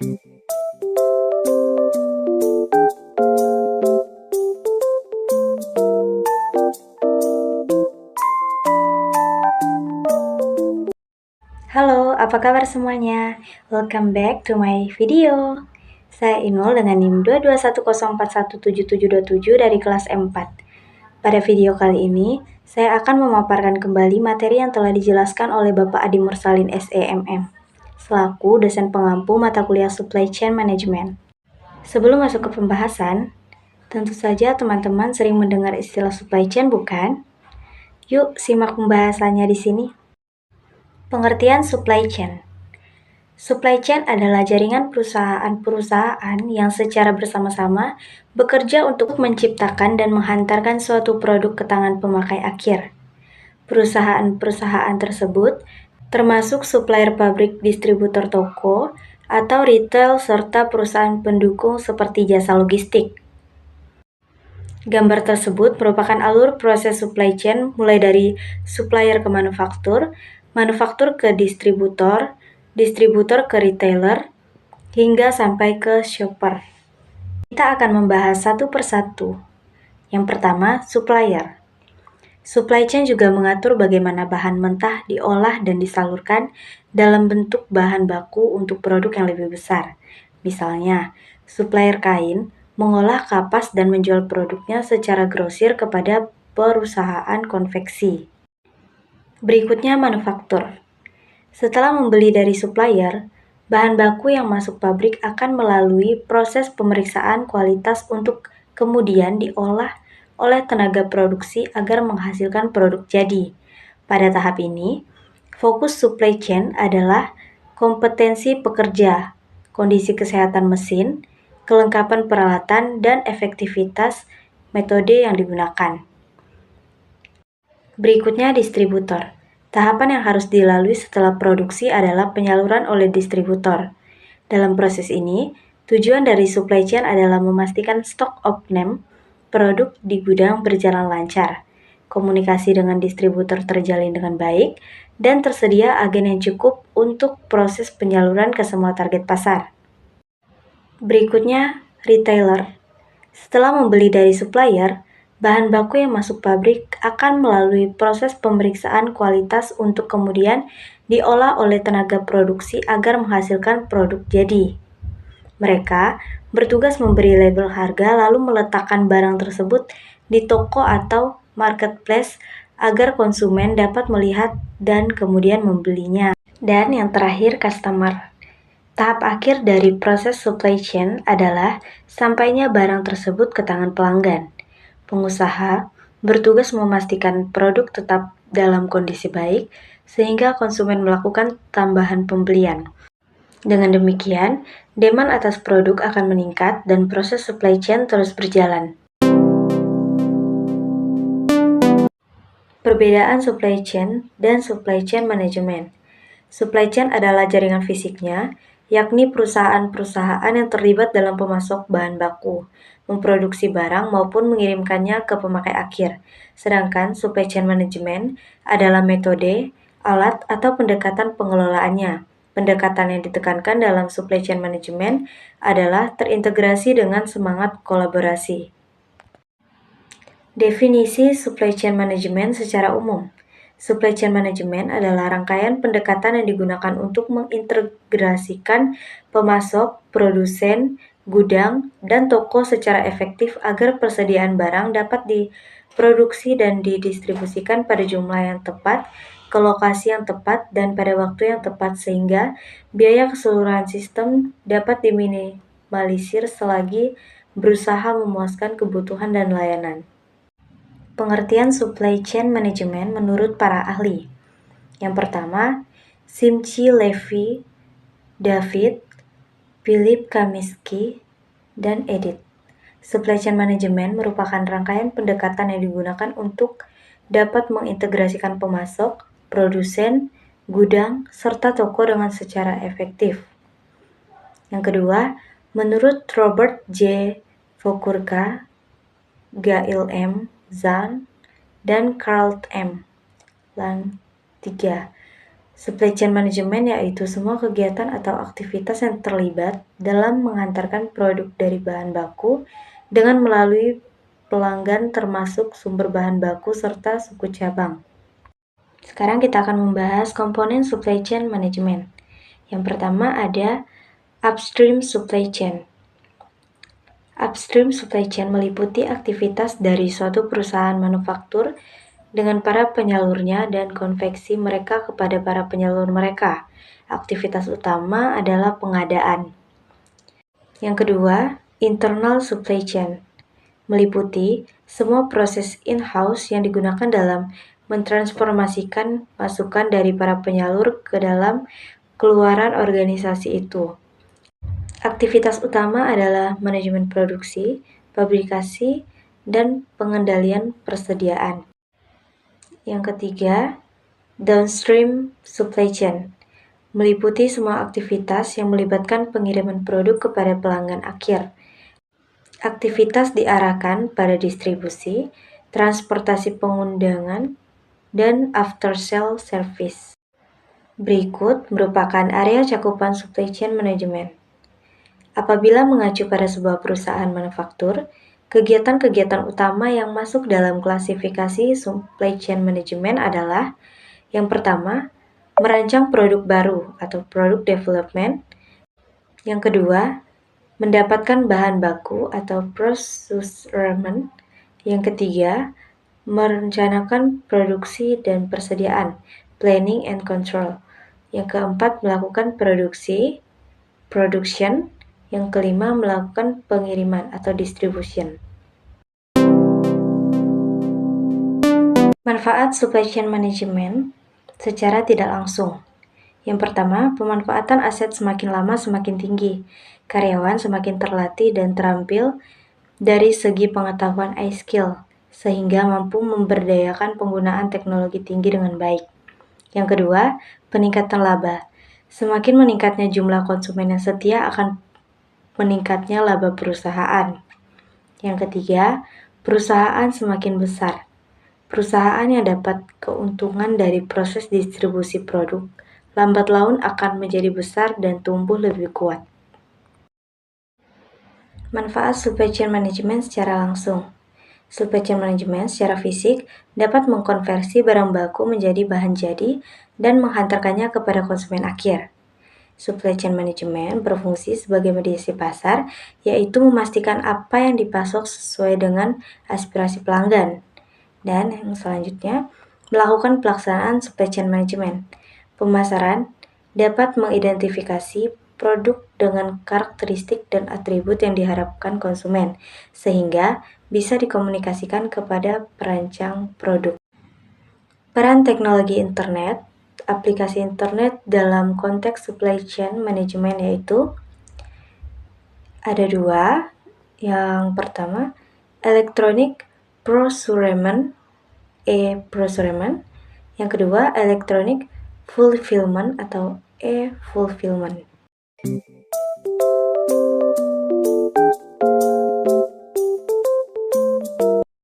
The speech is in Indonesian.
Halo, apa kabar semuanya? Welcome back to my video. Saya Inul dengan NIM 22104177727 dari kelas M4. Pada video kali ini, saya akan memaparkan kembali materi yang telah dijelaskan oleh Bapak Adi Mursalin SEMM, selaku dosen pengampu mata kuliah Supply Chain Management. Sebelum masuk ke pembahasan, tentu saja teman-teman sering mendengar istilah supply chain, bukan? Yuk, simak pembahasannya di sini. Pengertian supply chain. Supply chain adalah jaringan perusahaan-perusahaan yang secara bersama-sama bekerja untuk menciptakan dan menghantarkan suatu produk ke tangan pemakai akhir. Perusahaan-perusahaan tersebut termasuk supplier pabrik, distributor toko, atau retail, serta perusahaan pendukung seperti jasa logistik. Gambar tersebut merupakan alur proses supply chain mulai dari supplier ke manufaktur, manufaktur ke distributor, distributor ke retailer, hingga sampai ke shopper. Kita akan membahas satu persatu. Yang pertama, supplier. Supply chain juga mengatur bagaimana bahan mentah diolah dan disalurkan dalam bentuk bahan baku untuk produk yang lebih besar. Misalnya, supplier kain mengolah kapas dan menjual produknya secara grosir kepada perusahaan konveksi. Berikutnya, manufaktur. Setelah membeli dari supplier, bahan baku yang masuk pabrik akan melalui proses pemeriksaan kualitas untuk kemudian diolah oleh tenaga produksi agar menghasilkan produk jadi. Pada tahap ini, fokus supply chain adalah kompetensi pekerja, kondisi kesehatan mesin, kelengkapan peralatan, dan efektivitas metode yang digunakan. Berikutnya, distributor. Tahapan yang harus dilalui setelah produksi adalah penyaluran oleh distributor. Dalam proses ini, tujuan dari supply chain adalah memastikan stok opname produk di gudang berjalan lancar, komunikasi dengan distributor terjalin dengan baik, dan tersedia agen yang cukup untuk proses penyaluran ke semua target pasar. Berikutnya, retailer. Setelah membeli dari supplier, bahan baku yang masuk pabrik akan melalui proses pemeriksaan kualitas untuk kemudian diolah oleh tenaga produksi agar menghasilkan produk jadi. Mereka bertugas memberi label harga lalu meletakkan barang tersebut di toko atau marketplace agar konsumen dapat melihat dan kemudian membelinya. Dan yang terakhir, customer. Tahap akhir dari proses supply chain adalah sampainya barang tersebut ke tangan pelanggan. Pengusaha bertugas memastikan produk tetap dalam kondisi baik sehingga konsumen melakukan tambahan pembelian. Dengan demikian, demand atas produk akan meningkat dan proses supply chain terus berjalan. Perbedaan supply chain dan supply chain management. Supply chain adalah jaringan fisiknya, yakni perusahaan-perusahaan yang terlibat dalam pemasok bahan baku, memproduksi barang maupun mengirimkannya ke pemakai akhir. Sedangkan supply chain management adalah metode, alat, atau pendekatan pengelolaannya. Pendekatan yang ditekankan dalam supply chain management adalah terintegrasi dengan semangat kolaborasi. Definisi supply chain management secara umum. Supply chain management adalah rangkaian pendekatan yang digunakan untuk mengintegrasikan pemasok, produsen, gudang, dan toko secara efektif agar persediaan barang dapat diproduksi dan didistribusikan pada jumlah yang tepat, ke lokasi yang tepat, dan pada waktu yang tepat sehingga biaya keseluruhan sistem dapat diminimalisir selagi berusaha memuaskan kebutuhan dan layanan. Pengertian supply chain management menurut para ahli. Yang pertama, Simchi Levy, David, Philip Kaminsky, dan Edith. Supply chain management merupakan rangkaian pendekatan yang digunakan untuk dapat mengintegrasikan pemasok, produsen, gudang, serta toko dengan secara efektif. Yang kedua, menurut Robert J. Fokurka, Gail M. Zahn, dan Carl M. Lang. 3. Supply chain management yaitu semua kegiatan atau aktivitas yang terlibat dalam mengantarkan produk dari bahan baku dengan melalui pelanggan termasuk sumber bahan baku serta suku cabang. Sekarang kita akan membahas komponen supply chain management. Yang pertama ada upstream supply chain. Upstream supply chain meliputi aktivitas dari suatu perusahaan manufaktur dengan para penyalurnya dan konveksi mereka kepada para penyalur mereka. Aktivitas utama adalah pengadaan. Yang kedua, internal supply chain meliputi semua proses in-house yang digunakan dalam mentransformasikan masukan dari para penyalur ke dalam keluaran organisasi itu. Aktivitas utama adalah manajemen produksi, fabrikasi, dan pengendalian persediaan. Yang ketiga, downstream supply chain meliputi semua aktivitas yang melibatkan pengiriman produk kepada pelanggan akhir. Aktivitas diarahkan pada distribusi, transportasi pengundangan, dan after-sale service. Berikut merupakan area cakupan supply chain management. Apabila mengacu pada sebuah perusahaan manufaktur, kegiatan-kegiatan utama yang masuk dalam klasifikasi supply chain management adalah yang pertama, merancang produk baru atau product development. Yang kedua, mendapatkan bahan baku atau procurement. Yang ketiga, merencanakan produksi dan persediaan, planning and control. Yang keempat, melakukan production. Yang kelima, melakukan pengiriman atau distribution. Manfaat supply chain management secara tidak langsung. Yang pertama, pemanfaatan aset semakin lama semakin tinggi. Karyawan semakin terlatih dan terampil dari segi pengetahuan iSkill, sehingga mampu memberdayakan penggunaan teknologi tinggi dengan baik. Yang kedua, peningkatan laba. Semakin meningkatnya jumlah konsumen yang setia akan meningkatnya laba perusahaan. Yang ketiga, perusahaan semakin besar. Perusahaan yang dapat keuntungan dari proses distribusi produk, lambat laun akan menjadi besar dan tumbuh lebih kuat. Manfaat supply chain management secara langsung. Supply chain management secara fisik dapat mengkonversi barang baku menjadi bahan jadi dan menghantarkannya kepada konsumen akhir. Supply chain management berfungsi sebagai mediasi pasar, yaitu memastikan apa yang dipasok sesuai dengan aspirasi pelanggan. Dan yang selanjutnya, melakukan pelaksanaan supply chain management. Pemasaran dapat mengidentifikasi produk dengan karakteristik dan atribut yang diharapkan konsumen, sehingga bisa dikomunikasikan kepada perancang produk. Peran teknologi internet, aplikasi internet dalam konteks supply chain management yaitu ada dua. Yang pertama, electronic procurement, e-procurement. Yang kedua, electronic fulfillment atau e-fulfillment.